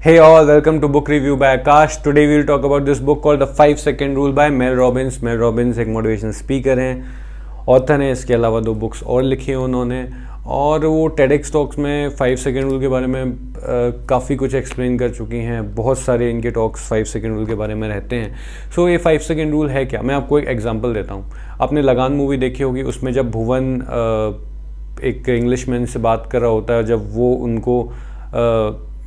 Hey all, welcome to Book Review by Akash. Today we will talk about this book called The 5 Second Rule by Mel Robbins. Mel Robbins एक motivational speaker हैं, author हैं, इसके अलावा 2 books और लिखी हैं उन्होंने, और वो TEDx टॉक्स में 5 सेकेंड रूल के बारे में काफ़ी कुछ एक्सप्लेन कर चुकी हैं। बहुत सारे इनके टॉक्स 5 सेकेंड रूल के बारे में रहते हैं। सो ये 5 सेकेंड रूल है क्या? मैं आपको एक एग्जांपल देता हूँ। आपने लगान मूवी देखी होगी, उसमें जब भुवन एक इंग्लिशमैन से बात कर रहा होता है, जब वो उनको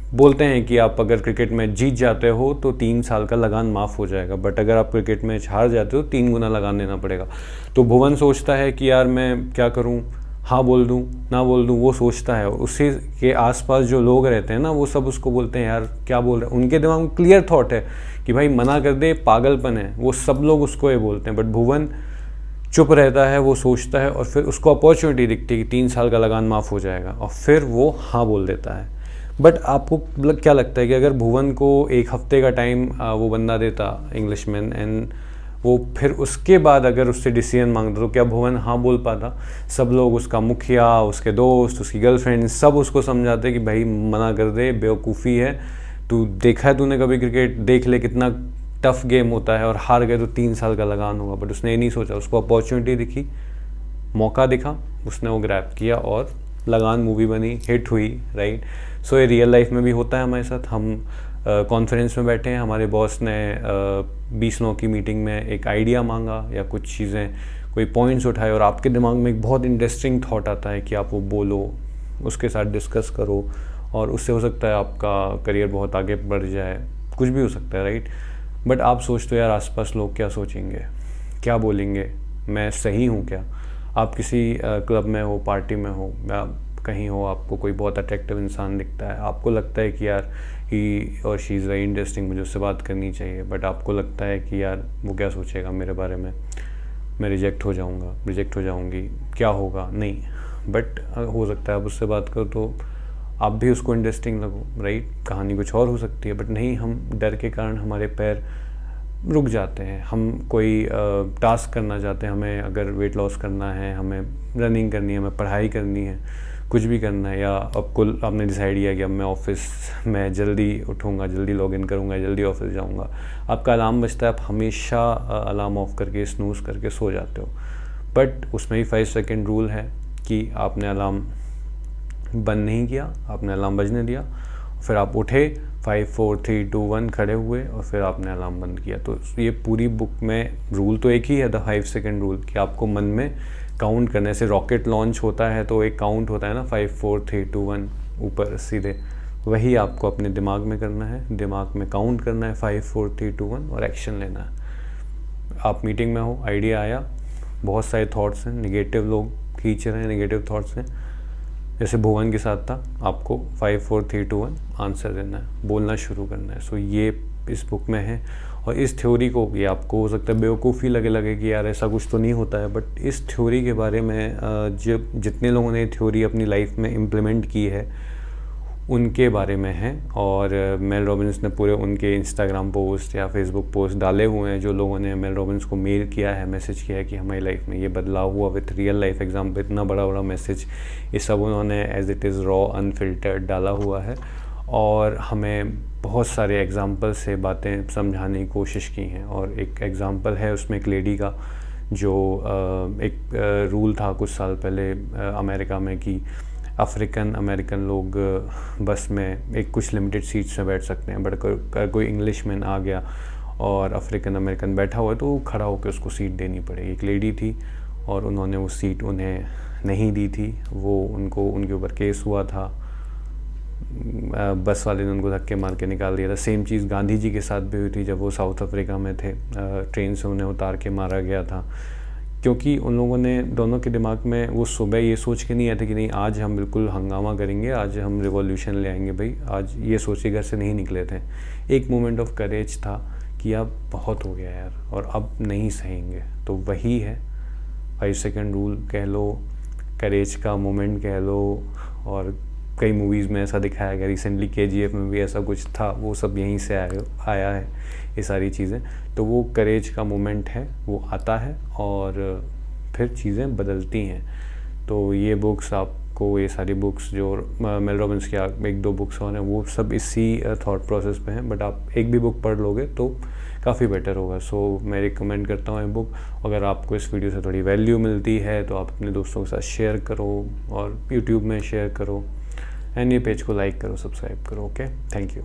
बोलते हैं कि आप अगर क्रिकेट में जीत जाते हो तो 3 साल का लगान माफ़ हो जाएगा, बट अगर आप क्रिकेट में हार जाते हो 3 गुना लगान देना पड़ेगा। तो भुवन सोचता है कि यार मैं क्या करूं, हाँ बोल दूं ना बोल दूं, वो सोचता है। उसी के आसपास जो लोग रहते हैं ना, वो सब उसको बोलते हैं यार क्या बोल रहे हैं। उनके दिमाग में क्लियर थॉट है कि भाई मना कर दे, पागलपन है, वो सब लोग उसको ये बोलते हैं। बट भुवन चुप रहता है, वो सोचता है, और फिर उसको अपॉर्चुनिटी दिखती है कि 3 साल का लगान माफ़ हो जाएगा, और फिर वो हाँ बोल देता है। बट आपको क्या लगता है कि अगर भुवन को 1 हफ्ते का टाइम वो बंदा देता, इंग्लिशमैन, एंड वो फिर उसके बाद अगर उससे डिसीजन मांगता, तो क्या भुवन हाँ बोल पाता? सब लोग, उसका मुखिया, उसके दोस्त, उसकी गर्लफ्रेंड, सब उसको समझाते कि भाई मना कर दे, बेवकूफ़ी है, तू देखा है तूने कभी क्रिकेट, देख ले कितना टफ गेम होता है, और हार गए तो 3 साल का लगान होगा। बट उसने ये नहीं सोचा, उसको अपॉर्चुनिटी दिखी, मौका दिखा, उसने वो ग्रैब किया और लगान मूवी बनी, हिट हुई, राइट। सो ये रियल लाइफ में भी होता है हमारे साथ। हम कॉन्फ्रेंस में बैठे हैं, हमारे बॉस ने 20 लोगों की मीटिंग में एक आइडिया मांगा या कुछ चीज़ें, कोई पॉइंट्स उठाए, और आपके दिमाग में एक बहुत इंटरेस्टिंग थॉट आता है कि आप वो बोलो, उसके साथ डिस्कस करो, और उससे हो सकता है आपका करियर बहुत आगे बढ़ जाए, कुछ भी हो सकता है, राइट। बट आप सोचते हो यार आसपास लोग क्या सोचेंगे, क्या बोलेंगे, मैं सही हूँ क्या? आप किसी क्लब में हो, पार्टी में हो, या कहीं हो, आपको कोई बहुत अट्रैक्टिव इंसान दिखता है, आपको लगता है कि यार ही और शी इज़ वेरी इंटरेस्टिंग, मुझे उससे बात करनी चाहिए। बट आपको लगता है कि यार वो क्या सोचेगा मेरे बारे में, मैं रिजेक्ट हो जाऊँगा, रिजेक्ट हो जाऊँगी, क्या होगा, नहीं। बट हो सकता है आप उससे बात करो तो आप भी उसको इंटरेस्टिंग लगो, राइट। कहानी कुछ और हो सकती है, बट नहीं, हम डर के कारण हमारे पैर रुक जाते हैं। हम कोई टास्क करना चाहते हैं, हमें अगर वेट लॉस करना है, हमें रनिंग करनी है, हमें पढ़ाई करनी है, कुछ भी करना है, या आपने डिसाइड किया कि अब मैं ऑफिस में जल्दी उठूँगा, जल्दी लॉगिन करूँगा, जल्दी ऑफिस जाऊँगा, आपका अलार्म बजता है, आप हमेशा अलार्म ऑफ करके स्नूज़ करके सो जाते हो। बट उसमें भी 5 सेकेंड रूल है कि आपने अलार्म बंद नहीं किया, आपने अलार्म बजने दिया, फिर आप उठे, 5 4 3 2 1 खड़े हुए, और फिर आपने अलार्म बंद किया। तो ये पूरी बुक में रूल तो एक ही है, द 5 सेकेंड रूल, कि आपको मन में काउंट करने से, रॉकेट लॉन्च होता है तो एक काउंट होता है ना, 5 4 3 2 1 ऊपर सीधे, वही आपको अपने दिमाग में करना है, दिमाग में काउंट करना है 5 4 3 2 1, और एक्शन लेना है। आप मीटिंग में हो, आइडिया आया, बहुत सारे थॉट्स हैं, निगेटिव लोग खींच रहे हैं, निगेटिव थॉट्स हैं, जैसे भुवन के साथ था, आपको 5 4 3 2 1 आंसर देना है, बोलना शुरू करना है। सो ये इस बुक में है, और इस थ्योरी को, ये आपको हो सकता है बेवकूफ़ी लगे कि यार ऐसा कुछ तो नहीं होता है, बट इस थ्योरी के बारे में जब जितने लोगों ने थ्योरी अपनी लाइफ में इम्प्लीमेंट की है उनके बारे में है। और मेल रॉबिन्स ने पूरे उनके इंस्टाग्राम पोस्ट या फेसबुक पोस्ट डाले हुए हैं, जो लोगों ने मेल रॉबिन्स को मेल किया है, मैसेज किया है कि हमारी लाइफ में ये बदलाव हुआ, विथ रियल लाइफ एग्जाम्पल, इतना बड़ा मैसेज, ये सब उन्होंने as it is raw unfiltered डाला हुआ है, और हमें बहुत सारे एग्जाम्पल से बातें समझाने की कोशिश की हैं। और एक एग्ज़ाम्पल है उसमें एक लेडी का, जो एक रूल था कुछ साल पहले अमेरिका में, कि अफ्रीकन अमेरिकन लोग बस में एक कुछ लिमिटेड सीट्स में बैठ सकते हैं, बट अगर कोई इंग्लिशमैन आ गया और अफ्रीकन अमेरिकन बैठा हुआ है तो खड़ा होकर उसको सीट देनी पड़ेगी। एक लेडी थी और उन्होंने वो सीट उन्हें नहीं दी थी, वो उनके ऊपर केस हुआ था, बस वाले ने उनको धक्के मार के निकाल दिया था। सेम चीज़ गांधी जी के साथ भी हुई थी, जब वो साउथ अफ्रीका में थे, ट्रेन से उन्हें उतार के मारा गया था, क्योंकि उन लोगों ने, दोनों के दिमाग में वो सुबह ये सोच के नहीं आए थे कि नहीं आज हम बिल्कुल हंगामा करेंगे, आज हम रिवॉल्यूशन ले आएंगे भाई, आज ये सोच के घर से नहीं निकले थे। एक मोमेंट ऑफ करेज था कि अब बहुत हो गया यार, और अब नहीं सहेंगे। तो वही है 5 सेकेंड रूल कह लो, करेज का मोमेंट कह लो, और कई मूवीज़ में ऐसा दिखाया गया, रिसेंटली KGF में भी ऐसा कुछ था, वो सब यहीं से आया है ये सारी चीज़ें। तो वो करेज का मोमेंट है, वो आता है और फिर चीज़ें बदलती हैं। तो ये बुक्स आप आपको ये सारी बुक्स जो मेल रॉबिन्स की 1-2 बुक्स और हैं वो सब इसी थॉट प्रोसेस पे हैं, बट आप एक भी बुक पढ़ लोगे तो काफ़ी बेटर होगा। सो मैं रिकमेंड करता हूँ ये बुक। अगर आपको इस वीडियो से थोड़ी वैल्यू मिलती है तो आप अपने दोस्तों के साथ शेयर करो और यूट्यूब में शेयर करो एंड ये पेज को लाइक करो, सब्सक्राइब करो। Okay, thank you.